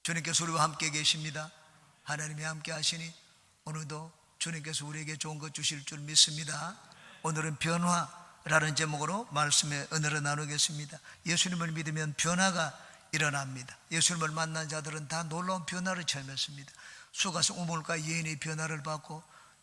주님께서 우리와 함께 계십니다. 하나님이 함께 하시니 오늘도 주님께서 우리에게 좋은 것 주실 줄 믿습니다. 오늘은 변화라는 제목으로 말씀의 은혜를 나누겠습니다. 예수님을 믿으면 변화가 일어납니다. 예수님을 만난 자들은 다 놀라운 변화를 체험했습니다. 수가성 우물가 여인의 변화를 받고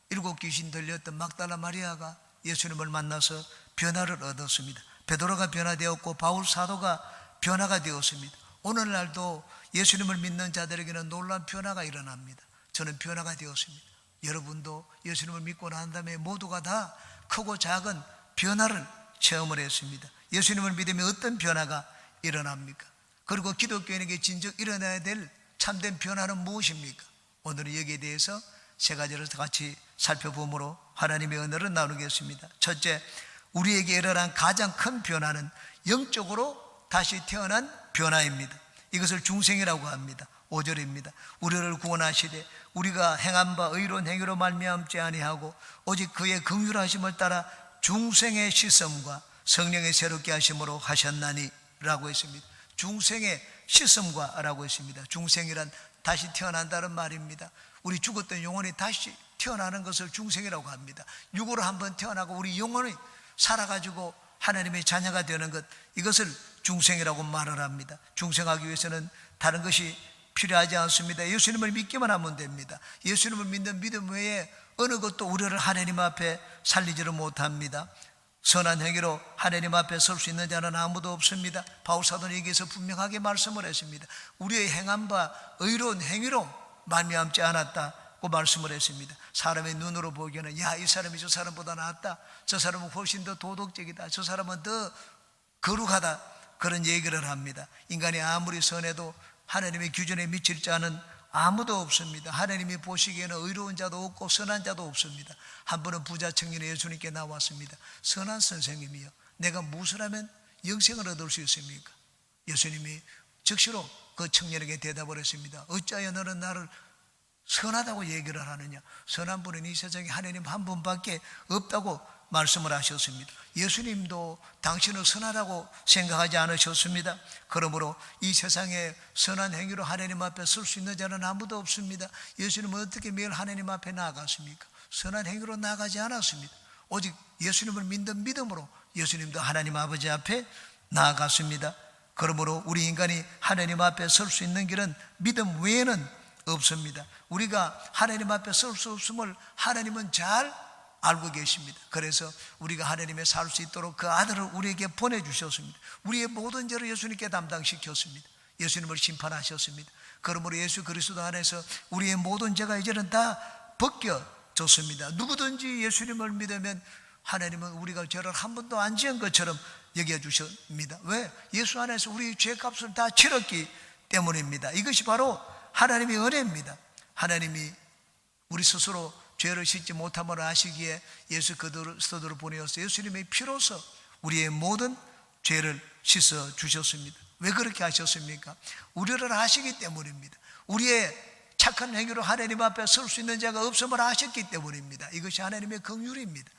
7 귀신 들렸던 막달라 마리아가 예수님을 만나서 변화를 얻었습니다. 베드로가 변화되었고 바울 사도가 변화가 되었습니다. 오늘날도 예수님을 믿는 자들에게는 놀라운 변화가 일어납니다. 저는 변화가 되었습니다. 여러분도 예수님을 믿고 난 다음에 모두가 다 크고 작은 변화를 체험을 했습니다. 예수님을 믿으면 어떤 변화가 일어납니까? 그리고 기독교인에게 진정 일어나야 될 참된 변화는 무엇입니까? 오늘은 여기에 대해서 세 가지를 같이 살펴보므로 하나님의 은혜를 나누겠습니다. 첫째, 우리에게 일어난 가장 큰 변화는 영적으로 다시 태어난 변화입니다. 이것을 중생이라고 합니다. 5절입니다. 우리를 구원하시되 우리가 행한 바 의로운 행위로 말미암지 아니하고 오직 그의 긍휼하심을 따라 중생의 씻음과 성령의 새롭게 하심으로 하셨나니 라고 했습니다. 중생의 씻음과 라고 했습니다. 중생이란 다시 태어난다는 말입니다. 우리 죽었던 영혼이 다시 태어나는 것을 중생이라고 합니다. 육으로 한번 태어나고 우리 영혼이 살아가지고 하나님의 자녀가 되는 것, 이것을 중생이라고 말을 합니다. 중생하기 위해서는 다른 것이 필요하지 않습니다. 예수님을 믿기만 하면 됩니다. 예수님을 믿는 믿음 외에 어느 것도 우리를 하나님 앞에 살리지를 못합니다. 선한 행위로 하나님 앞에 설 수 있는 자는 아무도 없습니다. 바울 사도는 여기에서 분명하게 말씀을 했습니다. 우리의 행한 바 의로운 행위로 말미암지 않았다고 말씀을 했습니다. 사람의 눈으로 보기에는 야, 이 사람이 저 사람보다 낫다, 저 사람은 훨씬 더 도덕적이다, 저 사람은 더 거룩하다, 그런 얘기를 합니다. 인간이 아무리 선해도 하나님의 기준에 미칠 자는 아무도 없습니다. 하나님이 보시기에는 의로운 자도 없고 선한 자도 없습니다. 한 번은 부자 청년이 예수님께 나왔습니다. 선한 선생님이여, 내가 무엇을 하면 영생을 얻을 수 있습니까? 예수님이 즉시로 그 청년에게 대답을 했습니다. 어찌하여 너는 나를 선하다고 얘기를 하느냐? 선한 분은 이 세상에 하나님 한 분밖에 없다고 말씀을 하셨습니다. 예수님도 당신을 선하다고 생각하지 않으셨습니다. 그러므로 이 세상에 선한 행위로 하나님 앞에 설 수 있는 자는 아무도 없습니다. 예수님은 어떻게 매일 하나님 앞에 나아갔습니까? 선한 행위로 나아가지 않았습니다. 오직 예수님을 믿는 믿음으로 예수님도 하나님 아버지 앞에 나아갔습니다. 그러므로 우리 인간이 하나님 앞에 설 수 있는 길은 믿음 외에는 없습니다. 우리가 하나님 앞에 설 수 없음을 하나님은 잘 알고 계십니다. 그래서 우리가 하나님에 살 수 있도록 그 아들을 우리에게 보내주셨습니다. 우리의 모든 죄를 예수님께 담당시켰습니다. 예수님을 심판하셨습니다. 그러므로 예수 그리스도 안에서 우리의 모든 죄가 이제는 다 벗겨졌습니다. 누구든지 예수님을 믿으면 하나님은 우리가 죄를 한 번도 안 지은 것처럼 여겨주십니다. 왜? 예수 안에서 우리 죄값을 다 치렀기 때문입니다. 이것이 바로 하나님의 은혜입니다. 하나님이 우리 스스로 죄를 씻지 못함을 아시기에 예수 그리스도를 보내어서 예수님의 피로서 우리의 모든 죄를 씻어 주셨습니다. 왜 그렇게 하셨습니까? 우리를 아시기 때문입니다. 우리의 착한 행위로 하나님 앞에 설 수 있는 자가 없음을 아셨기 때문입니다. 이것이 하나님의 긍휼입니다.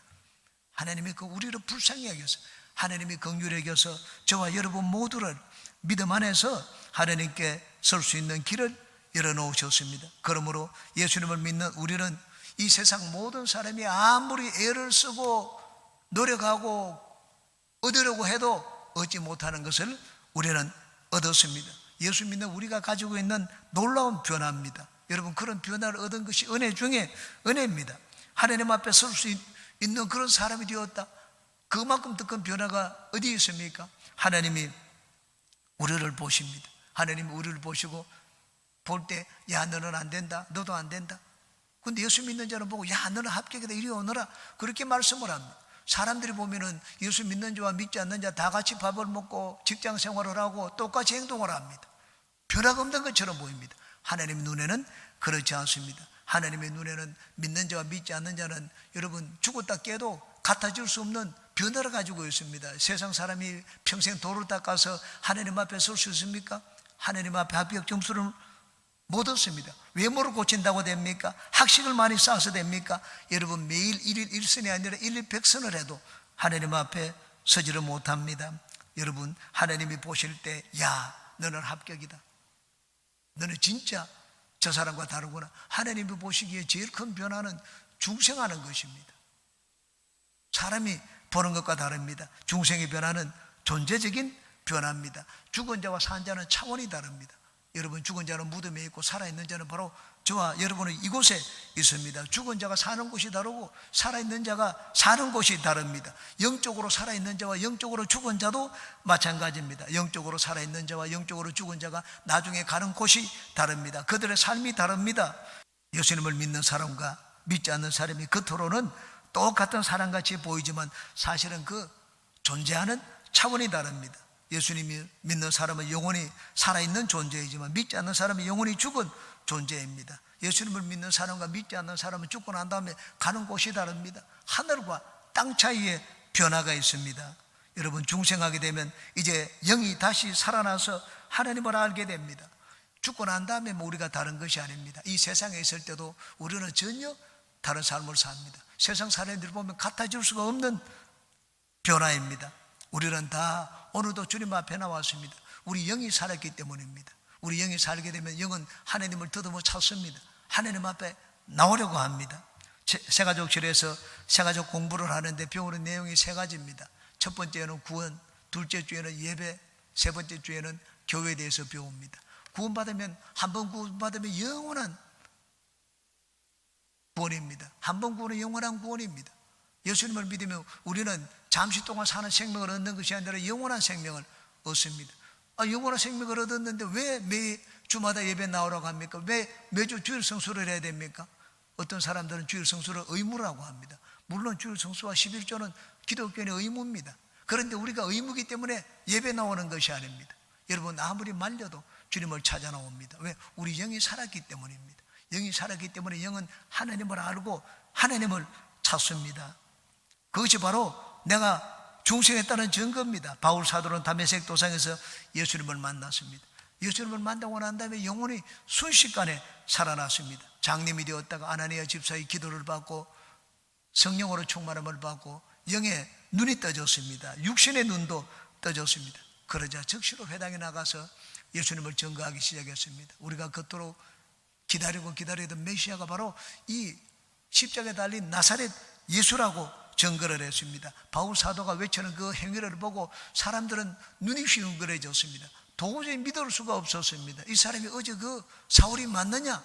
하나님이 우리를 불쌍히 여겨서, 하나님이 긍휼히 여겨서 저와 여러분 모두를 믿음 안에서 하나님께 설 수 있는 길을 열어놓으셨습니다. 그러므로 예수님을 믿는 우리는 이 세상 모든 사람이 아무리 애를 쓰고 노력하고 얻으려고 해도 얻지 못하는 것을 우리는 얻었습니다. 예수 믿는 우리가 가지고 있는 놀라운 변화입니다. 여러분, 그런 변화를 얻은 것이 은혜 중에 은혜입니다. 하나님 앞에 설 수 있는 그런 사람이 되었다. 그만큼 더 큰 변화가 어디 있습니까? 하나님이 우리를 보십니다. 하나님이 우리를 보시고 볼 때, 야, 너는 안 된다, 너도 안 된다. 근데 예수 믿는 자는 보고, 야, 너는 합격이다, 이리 오너라, 그렇게 말씀을 합니다. 사람들이 보면은 예수 믿는 자와 믿지 않는 자 다 같이 밥을 먹고 직장 생활을 하고 똑같이 행동을 합니다. 변화가 없는 것처럼 보입니다. 하나님 눈에는 그렇지 않습니다. 하나님의 눈에는 믿는 자와 믿지 않는 자는 여러분 죽었다 깨도 같아질 수 없는 변화를 가지고 있습니다. 세상 사람이 평생 도를 닦아서 하나님 앞에 설 수 있습니까? 하나님 앞에 합격 점수를 못 얻습니다. 외모를 고친다고 됩니까? 학식을 많이 쌓아서 됩니까? 여러분, 매일 1일 1선이 아니라 1일 100선을 해도 하나님 앞에 서지를 못합니다. 여러분, 하나님이 보실 때, 야, 너는 합격이다, 너는 진짜 저 사람과 다르구나. 하나님이 보시기에 제일 큰 변화는 중생하는 것입니다. 사람이 보는 것과 다릅니다. 중생의 변화는 존재적인 변화입니다. 죽은 자와 산 자는 차원이 다릅니다. 여러분, 죽은 자는 무덤에 있고 살아있는 자는 바로 저와 여러분은 이곳에 있습니다. 죽은 자가 사는 곳이 다르고 살아있는 자가 사는 곳이 다릅니다. 영적으로 살아있는 자와 영적으로 죽은 자도 마찬가지입니다. 영적으로 살아있는 자와 영적으로 죽은 자가 나중에 가는 곳이 다릅니다. 그들의 삶이 다릅니다. 예수님을 믿는 사람과 믿지 않는 사람이 겉으로는 똑같은 사람같이 보이지만 사실은 그 존재하는 차원이 다릅니다. 예수님이 믿는 사람은 영원히 살아있는 존재이지만 믿지 않는 사람은 영원히 죽은 존재입니다. 예수님을 믿는 사람과 믿지 않는 사람은 죽고 난 다음에 가는 곳이 다릅니다. 하늘과 땅 사이에 변화가 있습니다. 여러분, 중생하게 되면 이제 영이 다시 살아나서 하나님을 알게 됩니다. 죽고 난 다음에 우리가 다른 것이 아닙니다. 이 세상에 있을 때도 우리는 전혀 다른 삶을 삽니다. 세상 사람들 보면 같아질 수가 없는 변화입니다. 우리는 다 오늘도 주님 앞에 나왔습니다. 우리 영이 살았기 때문입니다. 우리 영이 살게 되면 영은 하나님을 더듬어 찾습니다. 하나님 앞에 나오려고 합니다. 새가족실에서 새가족 공부를 하는데 배우는 내용이 세 가지입니다. 첫 번째는 구원, 둘째 주에는 예배, 세 번째 주에는 교회에 대해서 배웁니다. 구원받으면, 한 번 구원받으면 영원한 구원입니다. 한 번 구원은 영원한 구원입니다. 예수님을 믿으면 우리는 잠시 동안 사는 생명을 얻는 것이 아니라 영원한 생명을 얻습니다. 영원한 생명을 얻었는데 왜 매주마다 예배 나오라고 합니까? 왜 매주 주일 성수를 해야 됩니까? 어떤 사람들은 주일 성수를 의무라고 합니다. 물론 주일 성수와 11조는 기독교인의 의무입니다. 그런데 우리가 의무이기 때문에 예배 나오는 것이 아닙니다. 여러분, 아무리 말려도 주님을 찾아 나옵니다. 왜? 우리 영이 살았기 때문입니다. 영이 살았기 때문에 영은 하나님을 알고 하나님을 찾습니다. 그것이 바로 내가 중생했다는 증거입니다. 바울 사도는 다메섹 도상에서 예수님을 만났습니다. 예수님을 만나고 난 다음에 영혼이 순식간에 살아났습니다. 장님이 되었다가 아나니아 집사의 기도를 받고 성령으로 충만함을 받고 영의 눈이 떠졌습니다. 육신의 눈도 떠졌습니다. 그러자 즉시로 회당에 나가서 예수님을 증거하기 시작했습니다. 우리가 그토록 기다리던 메시아가 바로 이 십자가에 달린 나사렛 예수라고 증거를 했습니다. 바울 사도가 외치는 그 행위를 보고 사람들은 눈이 휘둥그레졌습니다. 도저히 믿을 수가 없었습니다. 이 사람이 어제 그 사울이 맞느냐?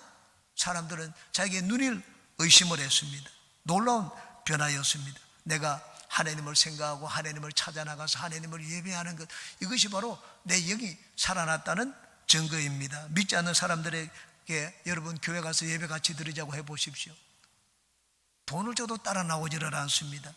사람들은 자기의 눈을 의심을 했습니다. 놀라운 변화였습니다. 내가 하나님을 생각하고 하나님을 찾아 나가서 하나님을 예배하는 것, 이것이 바로 내 영이 살아났다는 증거입니다. 믿지 않는 사람들에게 여러분 교회 가서 예배 같이 드리자고 해보십시오. 돈을 줘도 따라 나오지를 않습니다.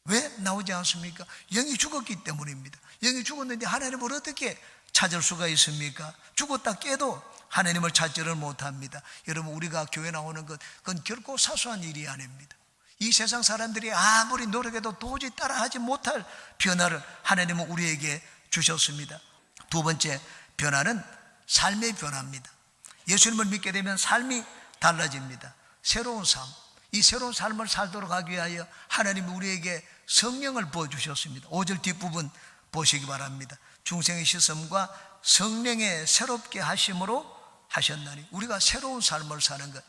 왜 나오지 않습니까? 영이 죽었기 때문입니다. 영이 죽었는데 하나님을 어떻게 찾을 수가 있습니까? 죽었다 깨도 하나님을 찾지를 못합니다. 여러분, 우리가 교회 나오는 것, 그건 결코 사소한 일이 아닙니다. 이 세상 사람들이 아무리 노력해도 도저히 따라하지 못할 변화를 하나님은 우리에게 주셨습니다. 두 번째 변화는 삶의 변화입니다. 예수님을 믿게 되면 삶이 달라집니다. 새로운 삶, 이 새로운 삶을 살도록 하기 위하여 하나님이 우리에게 성령을 부어주셨습니다. 5절 뒷부분 보시기 바랍니다. 중생의 시험과 성령의 새롭게 하심으로 하셨나니, 우리가 새로운 삶을 사는 것,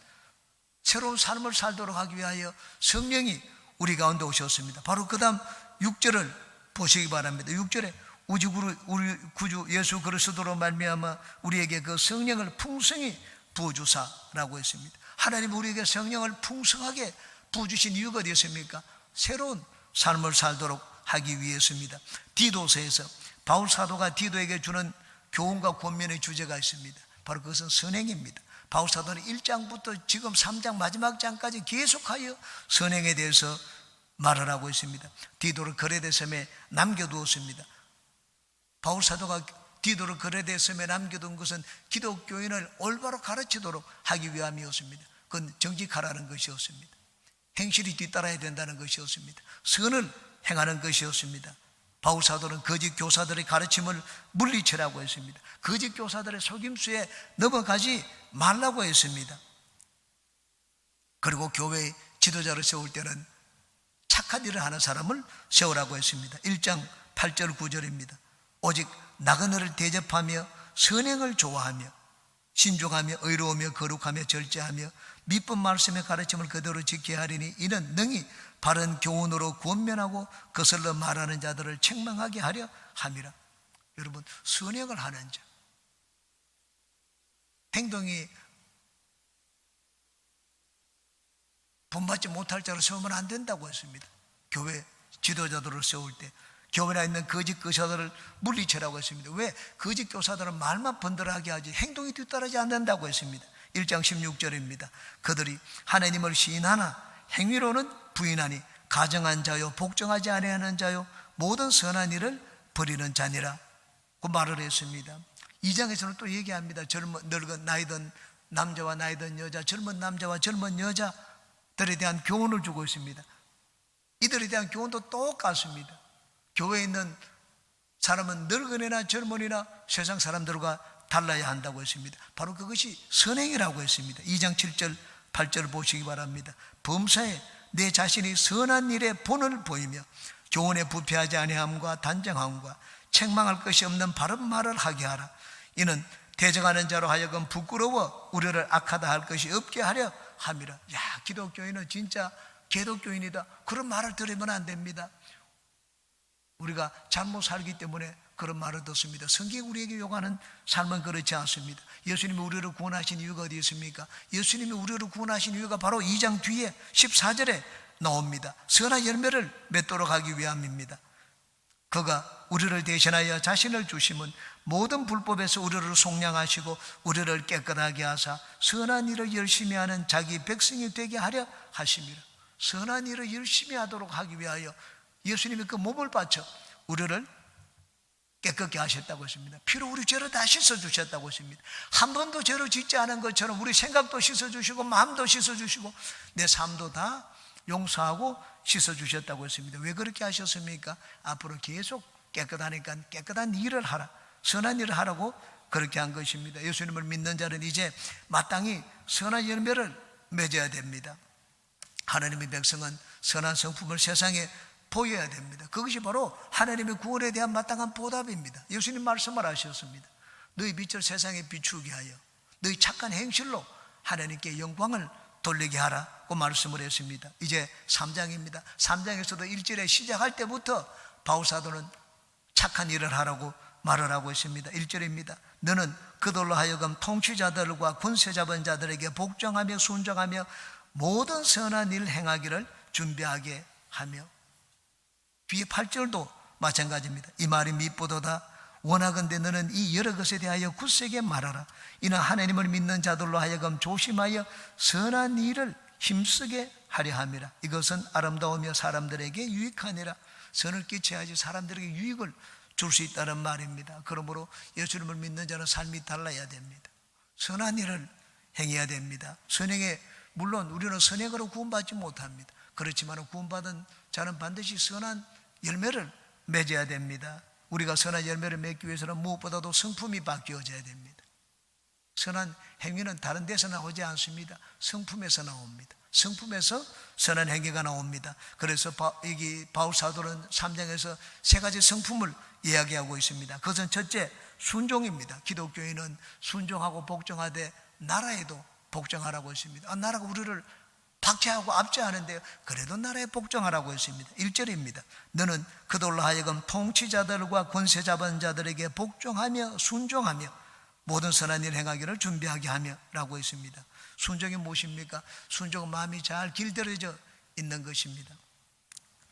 새로운 삶을 살도록 하기 위하여 성령이 우리 가운데 오셨습니다. 바로 그 다음 6절을 보시기 바랍니다. 6절에 우리 구주 예수 그리스도로 말미암아 우리에게 그 성령을 풍성히 부어주사라고 했습니다. 하나님 우리에게 성령을 풍성하게 부어주신 이유가 어디 있습니까? 새로운 삶을 살도록 하기 위해서입니다. 디도서에서 바울 사도가 디도에게 주는 교훈과 권면의 주제가 있습니다. 바로 그것은 선행입니다. 바울 사도는 1장부터 지금 3장 마지막 장까지 계속하여 선행에 대해서 말을 하고 있습니다. 디도를 거레데 섬에 남겨두었습니다. 바울 사도가 디도를 거레데 섬에 남겨둔 것은 기독교인을 올바로 가르치도록 하기 위함이었습니다. 그건 정직하라는 것이었습니다. 행실이 뒤따라야 된다는 것이었습니다. 선을 행하는 것이었습니다. 바울 사도는 거짓 교사들의 가르침을 물리치라고 했습니다. 거짓 교사들의 속임수에 넘어가지 말라고 했습니다. 그리고 교회의 지도자를 세울 때는 착한 일을 하는 사람을 세우라고 했습니다. 1장 8절 9절입니다. 오직 나그네를 대접하며 선행을 좋아하며 신중하며 의로우며 거룩하며 절제하며 미쁜 말씀의 가르침을 그대로 지켜야 하리니 이는 능히 바른 교훈으로 권면하고 거슬러 말하는 자들을 책망하게 하려 함이라. 여러분, 선행을 하는 자, 행동이 본받지 못할 자로 세우면 안 된다고 했습니다. 교회 지도자들을 세울 때 교회에 있는 거짓 교사들을 물리치라고 했습니다. 왜? 거짓 교사들은 말만 번들하게 하지 행동이 뒤따르지 않는다고 했습니다. 1장 16절입니다. 그들이 하나님을 시인하나 행위로는 부인하니 가정한 자요 복종하지 아니하는 자요 모든 선한 일을 버리는 자니라 그 말을 했습니다. 2장에서는 또 얘기합니다. 늙은 나이든 남자와 나이든 여자, 젊은 남자와 젊은 여자들에 대한 교훈을 주고 있습니다. 이들에 대한 교훈도 똑같습니다. 교회에 있는 사람은 늙은이나 젊은이나 세상 사람들과 달라야 한다고 했습니다. 바로 그것이 선행이라고 했습니다. 2장 7절 8절 보시기 바랍니다. 범사에 내 자신이 선한 일에 본을 보이며 교훈에 부패하지 아니함과 단정함과 책망할 것이 없는 바른 말을 하게 하라. 이는 대적하는 자로 하여금 부끄러워 우리를 악하다 할 것이 없게 하려 함이라. 야, 기독교인은 진짜 개독교인이다, 그런 말을 들으면 안 됩니다. 우리가 잘못 살기 때문에 그런 말을 듣습니다. 성경이 우리에게 요구하는 삶은 그렇지 않습니다. 예수님이 우리를 구원하신 이유가 어디 있습니까? 예수님이 우리를 구원하신 이유가 바로 2장 뒤에 14절에 나옵니다. 선한 열매를 맺도록 하기 위함입니다. 그가 우리를 대신하여 자신을 주심은 모든 불법에서 우리를 속량하시고 우리를 깨끗하게 하사 선한 일을 열심히 하는 자기 백성이 되게 하려 하심이라. 선한 일을 열심히 하도록 하기 위하여 예수님이 그 몸을 바쳐 우리를 깨끗게 하셨다고 했습니다. 피로 우리 죄를 다 씻어주셨다고 했습니다. 한 번도 죄를 짓지 않은 것처럼 우리 생각도 씻어주시고 마음도 씻어주시고 내 삶도 다 용서하고 씻어주셨다고 했습니다. 왜 그렇게 하셨습니까? 앞으로 계속 깨끗하니까 깨끗한 일을 하라, 선한 일을 하라고 그렇게 한 것입니다. 예수님을 믿는 자는 이제 마땅히 선한 열매를 맺어야 됩니다. 하나님의 백성은 선한 성품을 세상에 보여야 됩니다. 그것이 바로 하나님의 구원에 대한 마땅한 보답입니다. 예수님 말씀을 하셨습니다. 너희 빛을 세상에 비추게 하여 너희 착한 행실로 하나님께 영광을 돌리게 하라고 말씀을 했습니다. 이제 3장입니다. 3장에서도 1절에 시작할 때부터 바울사도는 착한 일을 하라고 말을 하고 있습니다. 1절입니다. 너는 그들로 하여금 통치자들과 권세 잡은 자들에게 복종하며 순종하며 모든 선한 일 행하기를 준비하게 하며, 뒤에 8절도 마찬가지입니다. 이 말이 밉보도다. 원하건대 너는 이 여러 것에 대하여 굳세게 말하라. 이는 하나님을 믿는 자들로 하여금 조심하여 선한 일을 힘쓰게 하려 함이라. 이것은 아름다우며 사람들에게 유익하니라. 선을 끼쳐야지 사람들에게 유익을 줄 수 있다는 말입니다. 그러므로 예수님을 믿는 자는 삶이 달라야 됩니다. 선한 일을 행해야 됩니다. 선행에, 물론 우리는 선행으로 구원받지 못합니다. 그렇지만 구원받은 자는 반드시 선한 열매를 맺어야 됩니다. 우리가 선한 열매를 맺기 위해서는 무엇보다도 성품이 바뀌어져야 됩니다. 선한 행위는 다른 데서 나오지 않습니다. 성품에서 나옵니다. 성품에서 선한 행위가 나옵니다. 그래서 바울 사도는 3장에서 세 가지 성품을 이야기하고 있습니다. 그것은 첫째, 순종입니다. 기독교인은 순종하고 복종하되 나라에도 복종하라고 했습니다. 나라가 우리를 박해하고 압제하는데 그래도 나라에 복종하라고 했습니다. 1절입니다. 너는 그들로 하여금 통치자들과 권세 잡은 자들에게 복종하며 순종하며 모든 선한 일 행하기를 준비하게 하며 라고 했습니다. 순종이 무엇입니까? 순종은 마음이 잘 길들여져 있는 것입니다.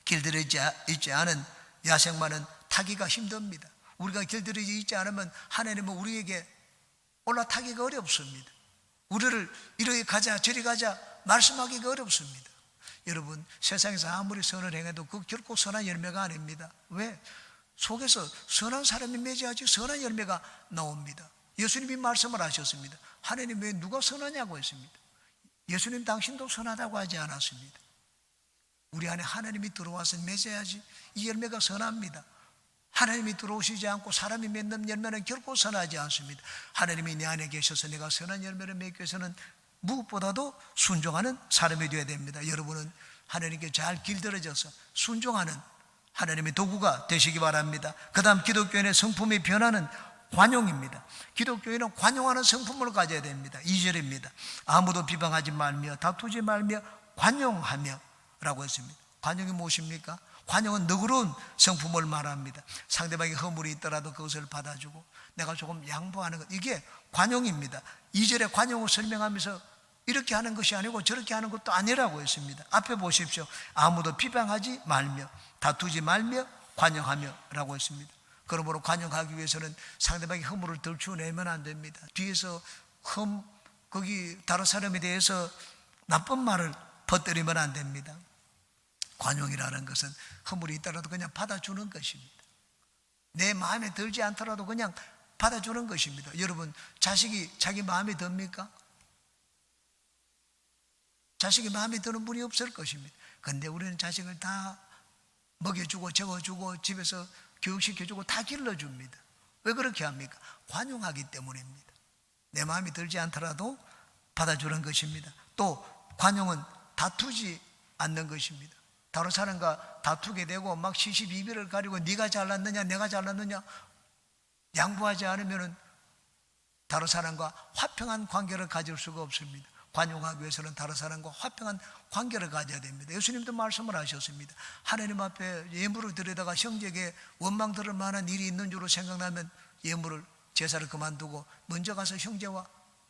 길들여져 있지 않은 야생마는 타기가 힘듭니다. 우리가 길들여져 있지 않으면 하나님은 우리에게 올라타기가 어렵습니다. 우리를 이리 가자 저리 가자 말씀하기가 어렵습니다. 여러분, 세상에서 아무리 선을 행해도 그 결코 선한 열매가 아닙니다. 왜? 속에서 선한 사람이 맺어야지 선한 열매가 나옵니다. 예수님이 말씀을 하셨습니다. 하나님 왜 누가 선하냐고 했습니다. 예수님 당신도 선하다고 하지 않았습니다. 우리 안에 하나님이 들어와서 맺어야지 이 열매가 선합니다. 하나님이 들어오시지 않고 사람이 맺는 열매는 결코 선하지 않습니다. 하나님이 내 안에 계셔서 내가 선한 열매를 맺기 위해서는 무엇보다도 순종하는 사람이 되어야 됩니다. 여러분은 하나님께 잘 길들여져서 순종하는 하나님의 도구가 되시기 바랍니다. 그 다음 기독교인의 성품이 변하는 관용입니다. 기독교인은 관용하는 성품을 가져야 됩니다. 2절입니다. 아무도 비방하지 말며 다투지 말며 관용하며 라고 했습니다. 관용이 무엇입니까? 관용은 너그러운 성품을 말합니다. 상대방이 허물이 있더라도 그것을 받아주고 내가 조금 양보하는 것, 이게 관용입니다. 2절에 관용을 설명하면서 이렇게 하는 것이 아니고 저렇게 하는 것도 아니라고 했습니다. 앞에 보십시오. 아무도 비방하지 말며 다투지 말며 관용하며 라고 했습니다. 그러므로 관용하기 위해서는 상대방의 허물을 덜추어내면 안 됩니다. 뒤에서 거기 다른 사람에 대해서 나쁜 말을 퍼뜨리면 안 됩니다. 관용이라는 것은 허물이 있더라도 그냥 받아주는 것입니다. 내 마음에 들지 않더라도 그냥 받아주는 것입니다. 여러분, 자식이 자기 마음에 듭니까? 자식이 마음에 드는 분이 없을 것입니다. 그런데 우리는 자식을 다 먹여주고 적어주고 집에서 교육시켜주고 다 길러줍니다. 왜 그렇게 합니까? 관용하기 때문입니다. 내 마음에 들지 않더라도 받아주는 것입니다. 또 관용은 다투지 않는 것입니다. 다른 사람과 다투게 되고 막 시시비비를 가리고 네가 잘났느냐 내가 잘났느냐 양보하지 않으면 다른 사람과 화평한 관계를 가질 수가 없습니다. 관용하기 위해서는 다른 사람과 화평한 관계를 가져야 됩니다. 예수님도 말씀을 하셨습니다. 하나님 앞에 예물을 드리다가 형제에게 원망 들을 만한 일이 있는 줄로 생각나면 예물을 제사를 그만두고 먼저 가서 형제와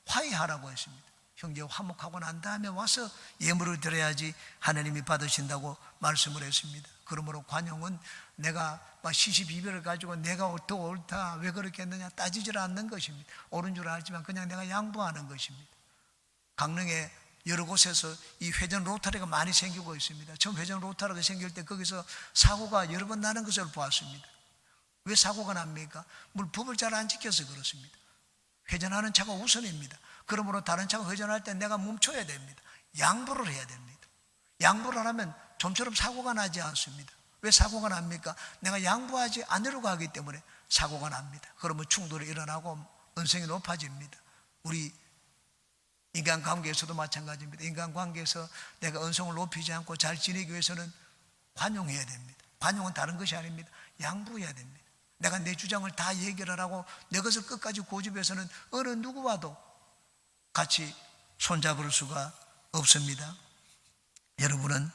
화해하라고 했습니다. 형제와 화목하고 난 다음에 와서 예물을 드려야지 하나님이 받으신다고 말씀을 했습니다. 그러므로 관용은 내가 막 시시비비를 가지고 내가 더 옳다 왜 그렇게 했느냐 따지질 않는 것입니다. 옳은 줄 알지만 그냥 내가 양보하는 것입니다. 강릉에 여러 곳에서 이 회전 로타리가 많이 생기고 있습니다. 처음 회전 로타리가 생길 때 거기서 사고가 여러 번 나는 것을 보았습니다. 왜 사고가 납니까? 법을 잘 안 지켜서 그렇습니다. 회전하는 차가 우선입니다. 그러므로 다른 차가 회전할 때 내가 멈춰야 됩니다. 양보를 해야 됩니다. 양보를 하면 좀처럼 사고가 나지 않습니다. 왜 사고가 납니까? 내가 양보하지 않으려고 하기 때문에 사고가 납니다. 그러면 충돌이 일어나고 언성이 높아집니다. 우리 인간관계에서도 마찬가지입니다. 인간관계에서 내가 언성을 높이지 않고 잘 지내기 위해서는 관용해야 됩니다. 관용은 다른 것이 아닙니다. 양보해야 됩니다. 내가 내 주장을 다 얘기를 하고 내 것을 끝까지 고집해서는 어느 누구와도 같이 손잡을 수가 없습니다. 여러분은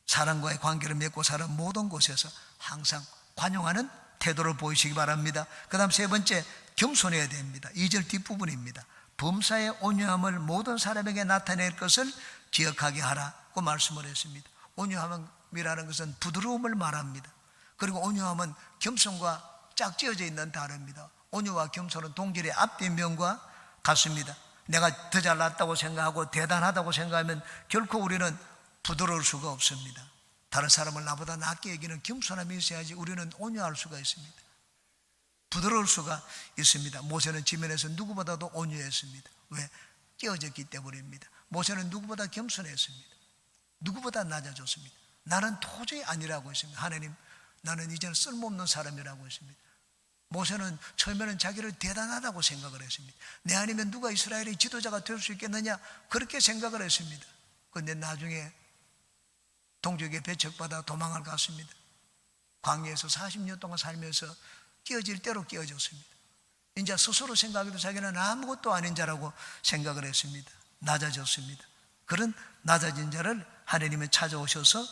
사람과의 관계를 맺고 사는 모든 곳에서 항상 관용하는 태도를 보이시기 바랍니다. 그 다음 세 번째, 겸손해야 됩니다. 2절 뒷부분입니다. 범사의 온유함을 모든 사람에게 나타낼 것을 기억하게 하라고 말씀을 했습니다. 온유함이라는 것은 부드러움을 말합니다. 그리고 온유함은 겸손과 짝지어져 있는 단어입니다. 온유와 겸손은 동질의 앞뒷면과 같습니다. 내가 더 잘났다고 생각하고 대단하다고 생각하면 결코 우리는 부드러울 수가 없습니다. 다른 사람을 나보다 낫게 여기는 겸손함이 있어야지 우리는 온유할 수가 있습니다. 부드러울 수가 있습니다. 모세는 지면에서 누구보다도 온유했습니다. 왜? 깨어졌기 때문입니다. 모세는 누구보다 겸손했습니다. 누구보다 낮아졌습니다. 나는 도저히 아니라고 했습니다. 하나님, 나는 이제는 쓸모없는 사람이라고 했습니다. 모세는 처음에는 자기를 대단하다고 생각을 했습니다. 내 아니면 누가 이스라엘의 지도자가 될 수 있겠느냐 그렇게 생각을 했습니다. 그런데 나중에 동족에게 배척받아 도망을 갔습니다. 광야에서 40년 동안 살면서 끼어질 대로 끼어졌습니다. 이제 스스로 생각해도 자기는 아무것도 아닌 자라고 생각을 했습니다. 낮아졌습니다. 그런 낮아진 자를 하나님이 찾아오셔서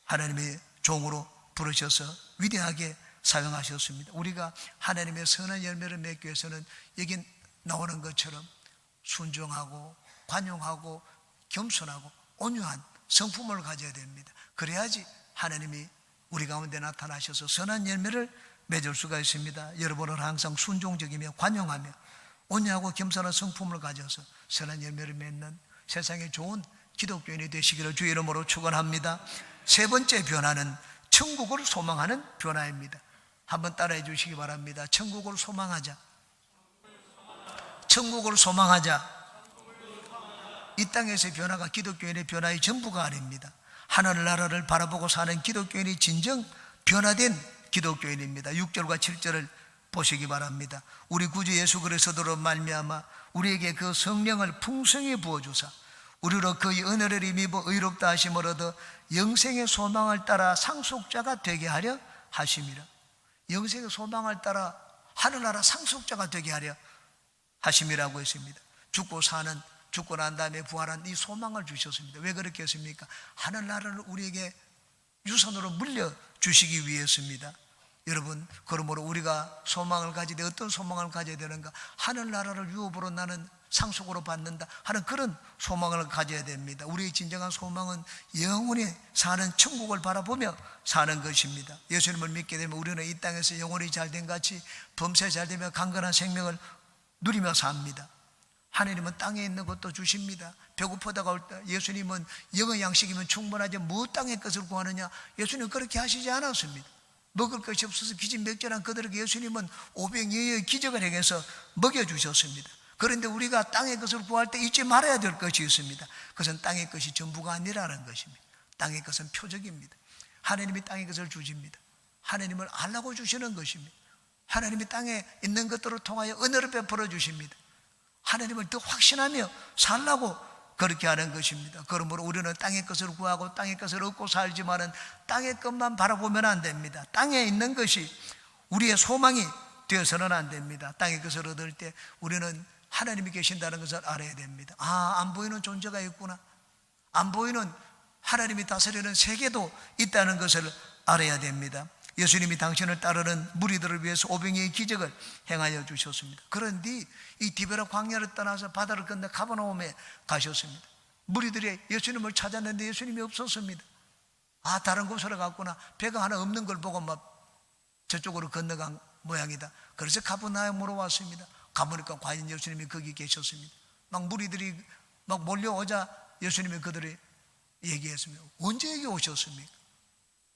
하나님의 종으로 부르셔서 위대하게 사용하셨습니다. 우리가 하나님의 선한 열매를 맺기 위해서는 여기 나오는 것처럼 순종하고 관용하고 겸손하고 온유한 성품을 가져야 됩니다. 그래야지 하나님이 우리 가운데 나타나셔서 선한 열매를 맺을 수가 있습니다. 여러분은 항상 순종적이며 관용하며 온유하고 겸손한 성품을 가져서 선한 열매를 맺는 세상에 좋은 기독교인이 되시기를 주의 이름으로 축원합니다. 세 번째 변화는 천국을 소망하는 변화입니다. 한번 따라해 주시기 바랍니다. 천국을 소망하자. 천국을 소망하자. 이 땅에서의 변화가 기독교인의 변화의 전부가 아닙니다. 하늘나라를 바라보고 사는 기독교인이 진정 변화된 기독교인입니다. 6절과 7절을 보시기 바랍니다. 우리 구주 예수 그리스도로 말미암아 우리에게 그 성령을 풍성히 부어주사 우리로 그의 은혜를 힘입어 의롭다 하심을 얻어 영생의 소망을 따라 상속자가 되게 하려 하심이라. 영생의 소망을 따라 하늘나라 상속자가 되게 하려 하심이라고 했습니다. 죽고 난 다음에 부활한 이 소망을 주셨습니다. 왜 그렇게 했습니까? 하늘나라를 우리에게 유산으로 물려주시기 위해서입니다. 여러분, 그러므로 우리가 소망을 가지되 어떤 소망을 가져야 되는가? 하늘나라를 유업으로 나는 상속으로 받는다 하는 그런 소망을 가져야 됩니다. 우리의 진정한 소망은 영원히 사는 천국을 바라보며 사는 것입니다. 예수님을 믿게 되면 우리는 이 땅에서 영원히 잘된 같이 범사에 잘되며 강건한 생명을 누리며 삽니다. 하나님은 땅에 있는 것도 주십니다. 배고프다가 올 때 예수님은 영의 양식이면 충분하지 뭐 땅의 것을 구하느냐? 예수님은 그렇게 하시지 않았습니다. 먹을 것이 없어서 기진맥진한 그들에게 예수님은 오병이어의 기적을 행해서 먹여주셨습니다. 그런데 우리가 땅의 것을 구할 때 잊지 말아야 될 것이 있습니다. 그것은 땅의 것이 전부가 아니라는 것입니다. 땅의 것은 표적입니다. 하나님이 땅의 것을 주십니다. 하나님을 알라고 주시는 것입니다. 하나님이 땅에 있는 것들을 통하여 은혜를 베풀어 주십니다. 하나님을 더 확신하며 살라고 그렇게 하는 것입니다. 그러므로 우리는 땅의 것을 구하고 땅의 것을 얻고 살지만은 땅의 것만 바라보면 안 됩니다. 땅에 있는 것이 우리의 소망이 되어서는 안 됩니다. 땅의 것을 얻을 때 우리는 하나님이 계신다는 것을 알아야 됩니다. 안 보이는 존재가 있구나. 안 보이는 하나님이 다스리는 세계도 있다는 것을 알아야 됩니다. 예수님이 당신을 따르는 무리들을 위해서 오병이의 기적을 행하여 주셨습니다. 그런데 이 디베라 광야를 떠나서 바다를 건너 가버나움에 가셨습니다. 무리들이 예수님을 찾았는데 예수님이 없었습니다. 다른 곳으로 갔구나. 배가 하나 없는 걸 보고 막 저쪽으로 건너간 모양이다. 그래서 가버나움으로 왔습니다. 가보니까 과연 예수님이 거기 계셨습니다. 막 무리들이 막 몰려오자 예수님이 그들이 얘기했습니다. 언제 여기 오셨습니까?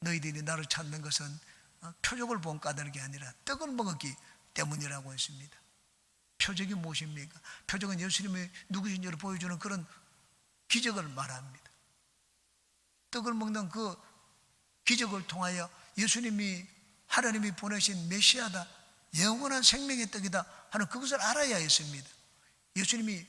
너희들이 나를 찾는 것은 표적을 본 까닭이 아니라 떡을 먹었기 때문이라고 했습니다. 표적이 무엇입니까? 표적은 예수님이 누구신지를 보여주는 그런 기적을 말합니다. 떡을 먹는 그 기적을 통하여 예수님이 하나님이 보내신 메시아다, 영원한 생명의 떡이다 하는 그것을 알아야 했습니다. 예수님이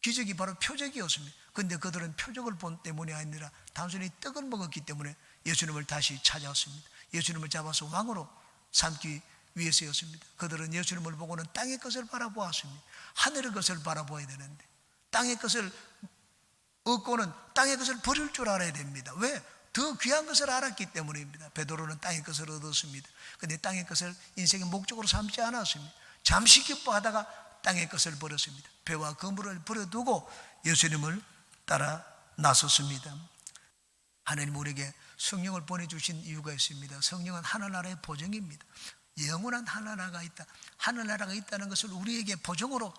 기적이 바로 표적이었습니다. 그런데 그들은 표적을 본 때문이 아니라 단순히 떡을 먹었기 때문에 예수님을 다시 찾아왔습니다. 예수님을 잡아서 왕으로 삼기 위해서였습니다. 그들은 예수님을 보고는 땅의 것을 바라보았습니다. 하늘의 것을 바라보아야 되는데 땅의 것을 얻고는 땅의 것을 버릴 줄 알아야 됩니다. 왜? 더 귀한 것을 알았기 때문입니다. 베드로는 땅의 것을 얻었습니다. 그런데 땅의 것을 인생의 목적으로 삼지 않았습니다. 잠시 기뻐하다가 땅의 것을 버렸습니다. 배와 그물을 버려두고 예수님을 따라 나섰습니다. 하나님 우리에게 성령을 보내주신 이유가 있습니다. 성령은 하늘나라의 보증입니다. 영원한 하늘나라가 있다. 하늘나라가 있다는 것을 우리에게 보증으로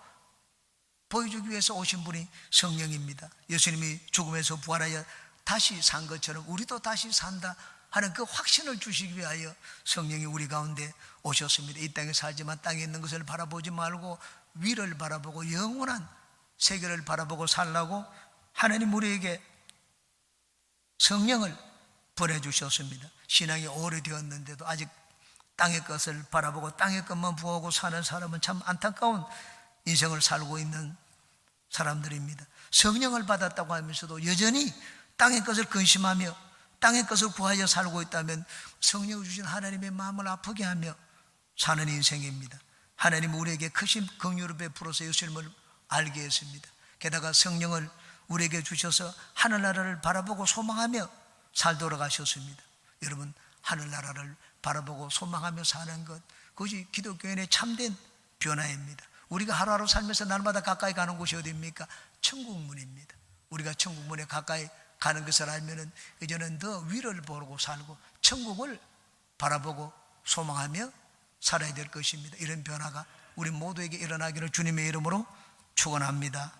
보여주기 위해서 오신 분이 성령입니다. 예수님이 죽음에서 부활하여 다시 산 것처럼 우리도 다시 산다 하는 그 확신을 주시기 위하여 성령이 우리 가운데 오셨습니다. 이 땅에 살지만 땅에 있는 것을 바라보지 말고 위를 바라보고 영원한 세계를 바라보고 살라고 하나님 우리에게 성령을 보내주셨습니다. 신앙이 오래되었는데도 아직 땅의 것을 바라보고 땅의 것만 부하고 사는 사람은 참 안타까운 인생을 살고 있는 사람들입니다. 성령을 받았다고 하면서도 여전히 땅의 것을 근심하며 땅의 것을 구하여 살고 있다면 성령을 주신 하나님의 마음을 아프게 하며 사는 인생입니다. 하나님 우리에게 크신 긍휼을 베풀어서 예수님을 알게 했습니다. 게다가 성령을 우리에게 주셔서 하늘나라를 바라보고 소망하며 살도록 하셨습니다. 여러분, 하늘나라를 바라보고 소망하며 사는 것, 그것이 기독교인의 참된 변화입니다. 우리가 하루하루 살면서 날마다 가까이 가는 곳이 어디입니까? 천국문입니다. 우리가 천국문에 가까이 가는 것을 알면은 이제는 더 위를 보고 살고 천국을 바라보고 소망하며 살아야 될 것입니다. 이런 변화가 우리 모두에게 일어나기를 주님의 이름으로 축원합니다.